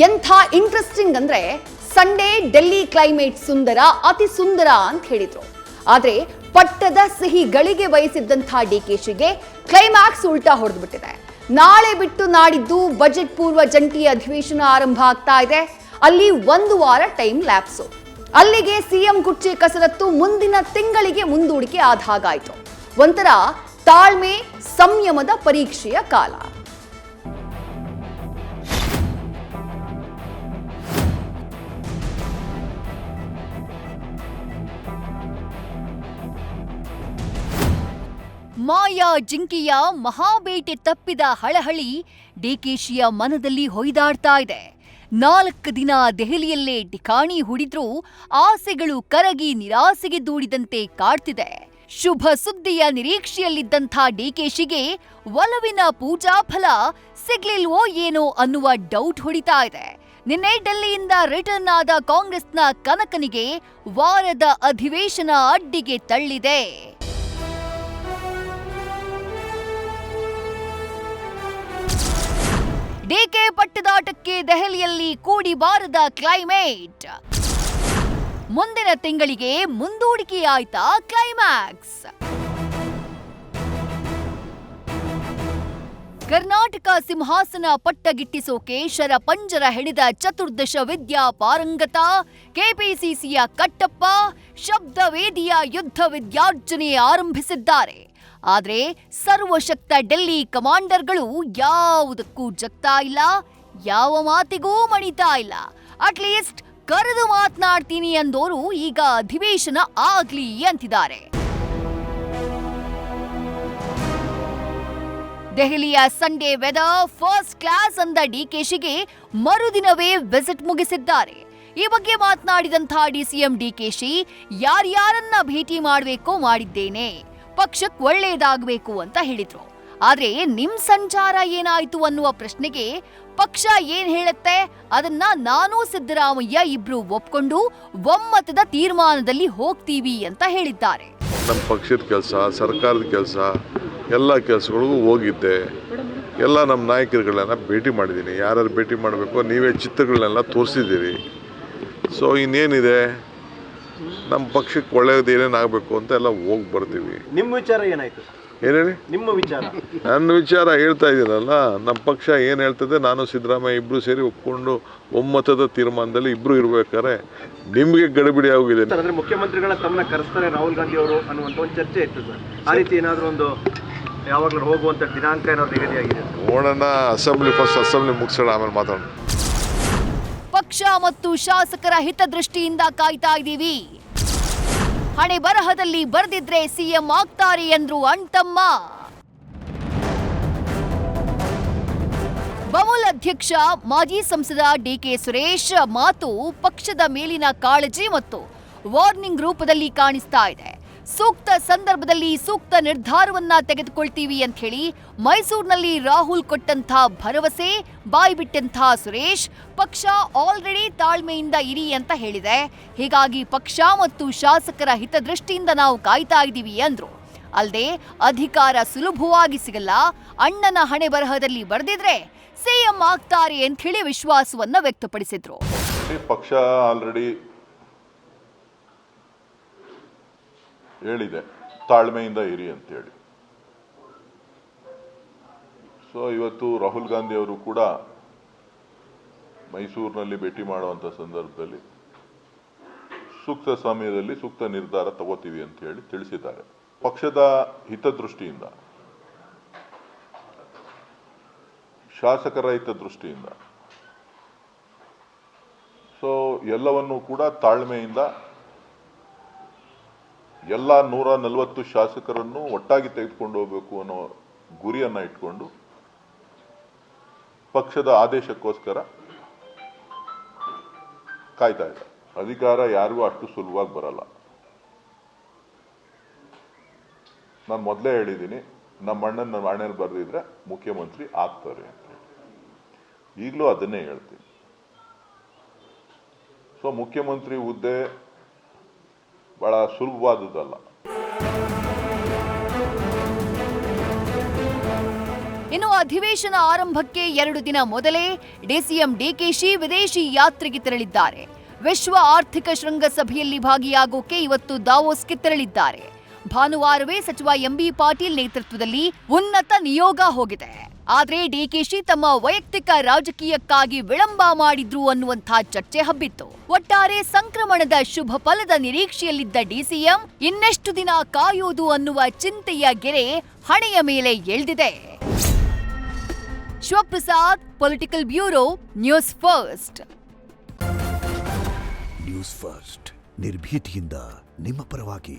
ಎಂಥ ಇಂಟ್ರೆಸ್ಟಿಂಗ್ ಅಂದ್ರೆ Sunday Delhi climate ಸುಂದರ, ಅತಿ ಸುಂದರ ಅಂತ ಹೇಳಿದ್ರು. ಆದ್ರೆ ಪಟ್ಟದ ಸಿಹಿ ಗಳಿಗೆ ಬಯಸಿದ್ದಂಥ ಡಿಕೆಶಿಗೆ ಕ್ಲೈಮ್ಯಾಕ್ಸ್ ಉಲ್ಟಾ ಹೊಡೆದ್ಬಿಟ್ಟಿದೆ. ನಾಳೆ ಬಿಟ್ಟು ನಾಡಿದ್ದು ಬಜೆಟ್ ಪೂರ್ವ ಜಂಟಿ ಅಧಿವೇಶನ ಆರಂಭ ಆಗ್ತಾ ಇದೆ. ಅಲ್ಲಿ 1 ವಾರ ಟೈಮ್ ಲ್ಯಾಪ್ಸು. ಅಲ್ಲಿಗೆ ಸಿಎಂ ಕುರ್ಚಿ ಕಸರತ್ತು ಮುಂದಿನ ತಿಂಗಳಿಗೆ ಮುಂದೂಡಿಕೆ ಆದ ಹಾಗಾಯ್ತು. ಒಂಥರ ತಾಳ್ಮೆ ಸಂಯಮದ ಪರೀಕ್ಷೆಯ ಕಾಲ. ಮಾಯಾ ಜಿಂಕಿಯ ಮಹಾಬೇಟೆ ತಪ್ಪಿದ ಹಳಹಳಿ ಡಿಕೆಶಿಯ ಮನದಲ್ಲಿ ಹೊಯ್ದಾಡ್ತಾ ಇದೆ. 4 ದಿನ ದೆಹಲಿಯಲ್ಲೇ ಠಿಕಾಣಿ ಹೂಡಿದ್ರೂ ಆಸೆಗಳು ಕರಗಿ ನಿರಾಸೆಗೆ ದೂಡಿದಂತೆ ಕಾಡ್ತಿದೆ. ಶುಭ ಸುದ್ದಿಯ ನಿರೀಕ್ಷೆಯಲ್ಲಿದ್ದಂಥ ಡಿಕೆಶಿಗೆ ಒಲವಿನ ಪೂಜಾ ಫಲ ಸಿಗ್ಲಿಲ್ವೋ ಏನೋ ಅನ್ನುವ ಡೌಟ್ ಹೊಡಿತಾ ಇದೆ. ನಿನ್ನೆ ಡೆಲ್ಲಿಯಿಂದ ರಿಟರ್ನ್ ಆದ ಕಾಂಗ್ರೆಸ್ನ ಕನಕನಿಗೆ ವಾರದ ಅಧಿವೇಶನ ಅಡ್ಡಿಗೆ ತಳ್ಳಿದೆ. ಡಿಕೆ ಪಟ್ಟದಾಟಕ್ಕೆ ದೆಹಲಿಯಲ್ಲಿ ಕೂಡಿ ಬಾರದ ಕ್ಲೈಮೇಟ್. ಮುಂದಿನ ತಿಂಗಳಿಗೆ ಮುಂದೂಡಿಕೆಯಾಯ್ತಾ ಕ್ಲೈಮ್ಯಾಕ್ಸ್? ಕರ್ನಾಟಕ ಸಿಂಹಾಸನ ಪಟ್ಟಗಿಟ್ಟಿಸೋಕೆ ಶರಪಂಜರ ಹಿಡಿದ ಚತುರ್ದಶ ವಿದ್ಯಾ ಪಾರಂಗತ ಕೆಪಿಸಿಸಿಯ ಕಟ್ಟಪ್ಪ ಶಬ್ದವೇದಿಯ ಯುದ್ಧ ವಿದ್ಯಾರ್ಜನೆ ಆರಂಭಿಸಿದ್ದಾರೆ. ಆದ್ರೆ ಸರ್ವಶಕ್ತ ಡೆಲ್ಲಿ ಕಮಾಂಡರ್ಗಳು ಯಾವುದಕ್ಕೂ ಜಗ್ತಾ ಇಲ್ಲ, ಯಾವ ಮಾತಿಗೂ ಮಣಿತಾ ಇಲ್ಲ. ಅಟ್ಲೀಸ್ಟ್ ಕರೆದು ಮಾತನಾಡ್ತೀನಿ ಅಂದೋರು ಈಗ ಅಧಿವೇಶನ ಆಗ್ಲಿ ಅಂತಿದ್ದಾರೆ. ದೆಹಲಿಯ ಸಂಡೇ ವೆದರ್ ಫಸ್ಟ್ ಕ್ಲಾಸ್ ಅಂದ ಡಿಕೆಶಿಗೆ ಮರುದಿನವೇ ವಿಸಿಟ್ ಮುಗಿಸಿದ್ದಾರೆ. ಈ ಬಗ್ಗೆ ಮಾತನಾಡಿದಂಥ ಡಿಸಿಎಂ ಡಿಕೆಶಿ ಯಾರ್ಯಾರನ್ನ ಭೇಟಿ ಮಾಡಬೇಕೋ ಮಾಡಿದ್ದೇನೆ, ಪಕ್ಷಕ್ಕೆ ಒಳ್ಳೆಯದಾಗಬೇಕು ಅಂತ ಹೇಳಿದ್ರು. ಆದ್ರೆ ನಿಮ್ ಸಂಚಾರ ಏನಾಯ್ತು ಅನ್ನುವ ಪ್ರಶ್ನೆಗೆ ಪಕ್ಷ ಏನ್ ಹೇಳುತ್ತೆ ಅದನ್ನ ನಾನು ಸಿದ್ದರಾಮಯ್ಯ ಇಬ್ರು ಒಪ್ಕೊಂಡು ಒಮ್ಮತದ ತೀರ್ಮಾನದಲ್ಲಿ ಹೋಗ್ತೀವಿ ಅಂತ ಹೇಳಿದ್ದಾರೆ. ನಮ್ಮ ಪಕ್ಷದ ಕೆಲಸ, ಸರ್ಕಾರದ ಕೆಲಸ, ಎಲ್ಲ ಕೆಲಸಗಳಿಗೂ ಹೋಗಿದ್ದೆ. ಎಲ್ಲ ನಮ್ಮ ನಾಯಕರುಗಳನ್ನ ಭೇಟಿ ಮಾಡಿದ್ದೀನಿ. ಯಾರು ಭೇಟಿ ಮಾಡಬೇಕು ನೀವೇ ಚಿತ್ರಗಳನ್ನೆಲ್ಲ ತೋರಿಸಿದ್ದೀರಿ. ಸೊ ಇನ್ನೇನಿದೆ, ನಮ್ಮ ಪಕ್ಷಕ್ಕೆ ಒಳ್ಳೆಯದು ಏನೇನಾಗಬೇಕು ಅಂತ ಎಲ್ಲ ಹೋಗಿ ಬರ್ತೀವಿ. ನಿಮ್ಮ ವಿಚಾರ ಏನಾಯ್ತು? ಏನು ಹೇಳಿ? ನಿಮ್ಮ ವಿಚಾರ? ನನ್ನ ವಿಚಾರ ಹೇಳ್ತಾ ಇದ್ದೀನಲ್ಲ, ನಮ್ಮ ಪಕ್ಷ ಏನು ಹೇಳ್ತದೆ, ನಾನು ಸಿದ್ದರಾಮಯ್ಯ ಇಬ್ಬರು ಸೇರಿ ಒಪ್ಕೊಂಡು ಒಮ್ಮತದ ತೀರ್ಮಾನದಲ್ಲಿ ಇಬ್ಬರು ಇರಬೇಕಾದ್ರೆ ನಿಮಗೆ ಗಡಿಬಿಡಿ ಆಗಿದೆ. ಅಂದರೆ ಮುಖ್ಯಮಂತ್ರಿಗಳ ತಮ್ಮನ್ನ ಕರೆಸ್ತಾರೆ ರಾಹುಲ್ ಗಾಂಧಿ ಅವರು ಅನ್ನುವಂಥ ಒಂದು ಚರ್ಚೆ ಇತ್ತು ಸರ್. ಆ ರೀತಿ ಏನಾದರೂ ಒಂದು ಯಾವಾಗಲೂ ಹೋಗುವಂಥ ದಿನಾಂಕ ಏನಾದ್ರು ನಿಗದಿಯಾಗಿದೆ? ನೋಡೋಣ, ಅಸೆಂಬ್ಲಿ ಮುಗಿಸೋಣ, ಆಮೇಲೆ ಮಾತಾಡೋಣ. ಪಕ್ಷ ಮತ್ತು ಶಾಸಕರ ಹಿತದೃಷ್ಟಿಯಿಂದ ಕಾಯ್ತಾ ಇದ್ದೀವಿ. ಹಣೆ ಬರಹದಲ್ಲಿ ಬರೆದಿದ್ರೆ ಸಿಎಂ ಆಗ್ತಾರೆ ಎಂದ್ರು ಅಣ್ತಮ್ಮ. ಬಮೂಲ್ ಅಧ್ಯಕ್ಷ ಮಾಜಿ ಸಂಸದ ಡಿಕೆ ಸುರೇಶ್ ಮಾತು ಪಕ್ಷದ ಮೇಲಿನ ಕಾಳಜಿ ಮತ್ತು ವಾರ್ನಿಂಗ್ ರೂಪದಲ್ಲಿ ಕಾಣಿಸ್ತಾ ಇದೆ. ಸೂಕ್ತ ಸಂದರ್ಭದಲ್ಲಿ ಸೂಕ್ತ ನಿರ್ಧಾರವನ್ನ ತೆಗೆದುಕೊಳ್ತೀವಿ ಅಂತ ಹೇಳಿ ಮೈಸೂರಿನಲ್ಲಿ ರಾಹುಲ್ ಕೊಟ್ಟಂತ ಭರವಸೆ ಬಾಯ್ಬಿಟ್ಟಂತ ಸುರೇಶ್ ಪಕ್ಷ ಆಲ್ರೆಡಿ ತಾಳ್ಮೆಯಿಂದ ಇರಿ ಅಂತ ಹೇಳಿದೆ. ಹೀಗಾಗಿ ಪಕ್ಷ ಮತ್ತು ಶಾಸಕರ ಹಿತದೃಷ್ಟಿಯಿಂದ ನಾವು ಕಾಯ್ತಾ ಇದ್ದೀವಿ ಅಂದ್ರು. ಅಲ್ಲದೆ ಅಧಿಕಾರ ಸುಲಭವಾಗಿ ಸಿಗಲ್ಲ, ಅಣ್ಣನ ಹಣೆ ಬರಹದಲ್ಲಿ ಬರೆದಿದ್ರೆ ಸಿಎಂ ಆಗ್ತಾರೆ ಅಂತ ಹೇಳಿ ವಿಶ್ವಾಸವನ್ನ ವ್ಯಕ್ತಪಡಿಸಿದ್ರು. ಪಕ್ಷ ಆಲ್ರೆಡಿ ಹೇಳಿದೆ ತಾಳ್ಮೆಯಿಂದ ಇರಿ ಅಂತೇಳಿ. ಸೊ ಇವತ್ತು ರಾಹುಲ್ ಗಾಂಧಿ ಅವರು ಕೂಡ ಮೈಸೂರಿನಲ್ಲಿ ಭೇಟಿ ಮಾಡುವಂಥ ಸಂದರ್ಭದಲ್ಲಿ ಸೂಕ್ತ ಸಮಯದಲ್ಲಿ ಸೂಕ್ತ ನಿರ್ಧಾರ ತಗೋತೀವಿ ಅಂತ ಹೇಳಿ ತಿಳಿಸಿದ್ದಾರೆ. ಪಕ್ಷದ ಹಿತದೃಷ್ಟಿಯಿಂದ, ಶಾಸಕರ ಹಿತದೃಷ್ಟಿಯಿಂದ ಸೊ ಎಲ್ಲವನ್ನೂ ಕೂಡ ತಾಳ್ಮೆಯಿಂದ ಎಲ್ಲ 140 ಶಾಸಕರನ್ನು ಒಟ್ಟಾಗಿ ತೆಗೆದುಕೊಂಡು ಹೋಗಬೇಕು ಅನ್ನೋ ಗುರಿಯನ್ನ ಇಟ್ಕೊಂಡು ಪಕ್ಷದ ಆದೇಶಕ್ಕೋಸ್ಕರ ಕಾಯ್ತಾ ಇದೆ. ಅಧಿಕಾರ ಯಾರಿಗೂ ಅಷ್ಟು ಸುಲಭವಾಗಿ ಬರಲ್ಲ. ನಾನು ಮೊದಲೇ ಹೇಳಿದ್ದೀನಿ, ನಮ್ಮ ಅಣ್ಣನ ಹಣೆಯಲ್ಲಿ ಬರೆದಿದ್ರೆ ಮುಖ್ಯಮಂತ್ರಿ ಆಗ್ತಾರೆ ಅಂತ ಹೇಳಿ. ಈಗಲೂ ಅದನ್ನೇ ಹೇಳ್ತೀನಿ. ಸೊ ಮುಖ್ಯಮಂತ್ರಿ ಹುದ್ದೆ ಬಹಳ ಸುಲಭವಾದದ್ದಲ್ಲ. ಇನ್ನು ಅಧಿವೇಶನ ಆರಂಭಕ್ಕೆ 2 ದಿನ ಮೊದಲೇ ಡಿಸಿಎಂ ಡಿಕೆಶಿ ವಿದೇಶಿ ಯಾತ್ರೆಗೆ ತೆರಳಿದ್ದಾರೆ. ವಿಶ್ವ ಆರ್ಥಿಕ ಶೃಂಗಸಭೆಯಲ್ಲಿ ಭಾಗಿಯಾಗೋಕೆ ಇವತ್ತು ದಾವೋಸ್ಗೆ ತೆರಳಿದ್ದಾರೆ. ಭಾನುವಾರವೇ ಸಚಿವ ಎಂಬಿ ಪಾಟೀಲ್ ನೇತೃತ್ವದಲ್ಲಿ ಉನ್ನತ ನಿಯೋಗ ಹೋಗಿದೆ. ಆದ್ರೆ ಡಿಕೆಶಿ ತಮ್ಮ ವೈಯಕ್ತಿಕ ರಾಜಕೀಯಕ್ಕಾಗಿ ವಿಳಂಬ ಮಾಡಿದ್ರು ಅನ್ನುವಂಥ ಚರ್ಚೆ ಹಬ್ಬಿತ್ತು. ಒಟ್ಟಾರೆ ಸಂಕ್ರಮಣದ ಶುಭ ಫಲದ ನಿರೀಕ್ಷೆಯಲ್ಲಿದ್ದ ಡಿಸಿಎಂ ಇನ್ನೆಷ್ಟು ದಿನ ಕಾಯೋದು ಅನ್ನುವ ಚಿಂತೆಯ ಗೆರೆ ಹಣೆಯ ಮೇಲೆ ಎಳೆದಿದೆ. Shivaprasad, political bureau, news first. News first ನಿರ್ಭೀತಿಯಿಂದ ನಿಮ್ಮ ಪರವಾಗಿ.